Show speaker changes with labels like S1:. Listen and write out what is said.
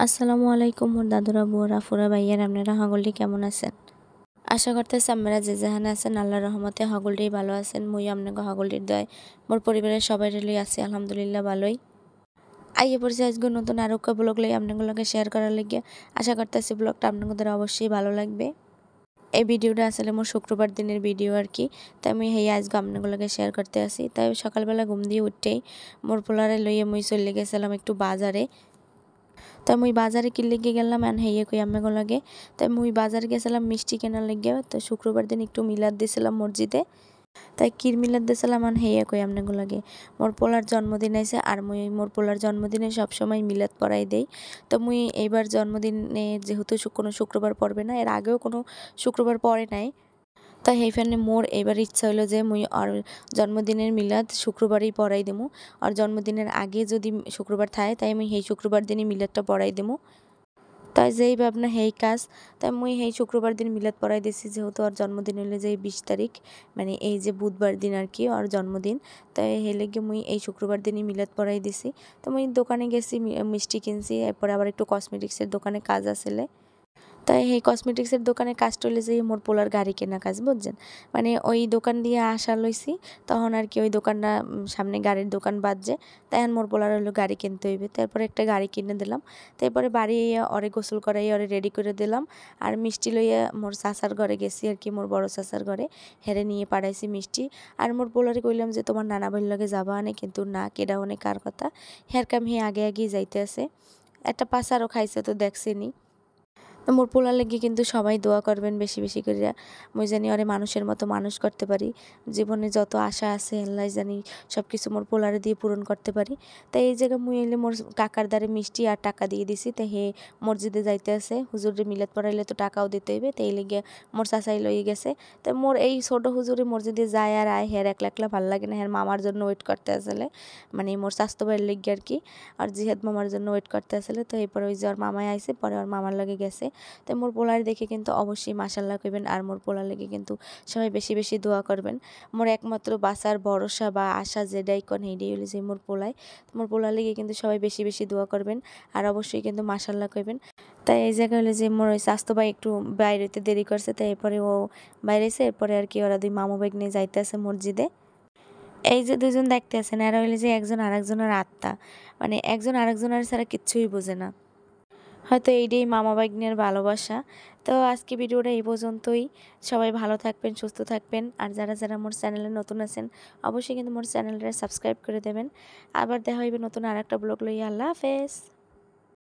S1: আসসালামু আলাইকুম মোর দাদুরা বুয়ারা ফুরা ভাইয়ার আপনারা হগলটি কেমন আছেন? আশা করতেছি আপনারা যে যেখানে আছেন আল্লাহর রহমতে হগলটি ভালো আছেন। মুই আপনাকে হগলটির দয় মোর পরিবারের সবাই লই আছি আলহামদুলিল্লাহ ভালোই। আইয়ে পড়ছি আজকে নতুন আরো একটা ব্লগ লই আপনাদের লগে শেয়ার করার লাগিয়া। আশা করতেছি ব্লগটা আপনাদের অবশ্যই ভালো লাগবে। এই ভিডিওটা আসলে মোর শুক্রবার দিনের ভিডিও আর কি, তাই আমি আজকে আপনাদের লগে শেয়ার করতে আসি। তাই সকালবেলা ঘুম দিয়ে উঠতেই মোর পোলারে লইয়ে মুই চলে গেছিলাম একটু বাজারে। তাই মুই বাজারে কি লেগে গেলাম এন হেয়ে কই আম্মে লাগে। তাই মুই বাজারে গেছিলাম মিষ্টি কেনার লেগে। তো শুক্রবার দিন একটু মিলাদ দিছিলাম মসজিদে। তাই কির মিলাদ দিছিলাম আন হেয়ে কই আম্মে লাগে। মোর পোলার জন্মদিন আইছে আর মুই মোর পোলার জন্মদিনে সবসময় মিলাদ পড়াই দেই। তো মুই এইবার জন্মদিনে যেহেতু কোনো শুক্রবার পড়বে না, এর আগেও কোনো শুক্রবার পড়ে নাই। তাই সেইখানে মোর এবার ইচ্ছা হলো যে মুই আর জন্মদিনের মিলাদ শুক্রবারই পড়াই দেবো। আর জন্মদিনের আগে যদি শুক্রবার থাকে তাই আমি সেই শুক্রবার দিনই মিলাদটা পড়াই দেবো। তাই যেই ভাবনা সেই কাজ। তাই মুই সেই শুক্রবার দিন মিলাদ পড়াই দিছি, যেহেতু ওর জন্মদিন হইলে যে 20 তারিখ, মানে এই যে বুধবার দিন আর কি ওর জন্মদিন। তাই সেই লেগে মুই এই শুক্রবার দিনই মিলাদ পড়াই দিছি। তো মুই দোকানে গেছি, মিষ্টি কিনছি, এরপরে আবার একটু কসমেটিক্সের দোকানে কাজ আসলে। তাই সেই কসমেটিক্সের দোকানে কাজ চলে যাই মোর পোলার গাড়ি কেনা কাজ, বুঝছেন? মানে ওই দোকান দিয়ে আসা লইছি, তখন আর কি ওই দোকানটা সামনে গাড়ির দোকান বাজছে। তাই মোর পোলার হলো গাড়ি কিনতে হইবে। তারপরে একটা গাড়ি কিনে দিলাম। তারপরে বাড়ি ওরে গোসল করাই ওরে রেডি করে দিলাম। আর মিষ্টি লইয়া মোর চাচার ঘরে গেছি আর কি, মোর বড় চাচার ঘরে হেরে নিয়ে পাঠাইছি মিষ্টি। আর মোর পোলারে কইলাম যে তোমার নানা বাড়ির লগে যাবা আনে, কিন্তু না, কেডা অনেক কার কথা, হের কাম আগে আগেই যাইতে আছে। একটা পাসারও খাইছে তো দেখছেনি। তো মোর পোলার লেগে কিন্তু সবাই দোয়া করবেন বেশি বেশি করে। মুই জানি ওরে মানুষের মতো মানুষ করতে পারি। জীবনে যত আশা আছে আল্লাহ জানি সব কিছু মোর পোলারে দিয়ে পূরণ করতে পারি। তাই এই জায়গায় মুই এলে মোর কাকার দ্বারে মিষ্টি আর টাকা দিয়ে দিছি। তাই মসজিদে যাইতে আছে, হুজুরে মিলাদ পড়াইলে তো টাকাও দিতে হইবে। তাই এই লেগে মোর চাচাই লইয়ে গেছে। তাই মোর এই ছোট হুজুরে মসজিদে যায় আর আয়, হের একলা একলা ভাল লাগে না। হের মামার জন্য ওয়েট করতে আসলে, মানে মোর স্বাস্থ্য ভাইয়ের লেগে আর কি। আর জিহাদ মামার জন্য ওয়েট করতে আসলে। তো এরপরে ওই যে ওর মামাই আইসে, পরে ওর মামার লগে গেছে। তো মোর পোলার দেখে কিন্তু অবশ্যই মাশাল্লাহ কইবেন, আর মোর পোলার লেগে কিন্তু সবাই বেশি বেশি দোয়া করবেন। মোর একমাত্র বাঁচার ভরসা বা আশা যেটাই কোন হেডেই হইলে যে মোর পোলায়। মোর পোলার লেগে কিন্তু সবাই বেশি বেশি দোয়া করবেন, আর অবশ্যই কিন্তু মাশাল্লাহ কইবেন। তাই এই জায়গায় হলে যে মোর ওই স্বাস্থ্য ভাই একটু বাইরে হইতে দেরি করছে, তাই এরপরে ও বাইরে এসে এরপরে আর কি ওরা দুই মামু বেগ নিয়ে যাইতে আছে মসজিদে। এই যে দুজন দেখতে আছেন, এরা হইলে যে একজন আরেকজনের আত্মা, মানে একজন আরেকজনের ছাড়া কিচ্ছুই বোঝে না। হয়তো এইটাই মামা ভাগ্নের ভালোবাসা। তো আজকে ভিডিওটা এই পর্যন্তই। সবাই ভালো থাকবেন, সুস্থ থাকবেন। আর যারা যারা মোর চ্যানেলে নতুন আছেন অবশ্যই কিন্তু মোর চ্যানেলটা সাবস্ক্রাইব করে দেবেন। আবার দেখা হইবে নতুন আরেকটা ব্লগ লইয়া। আল্লাহ হাফেজ।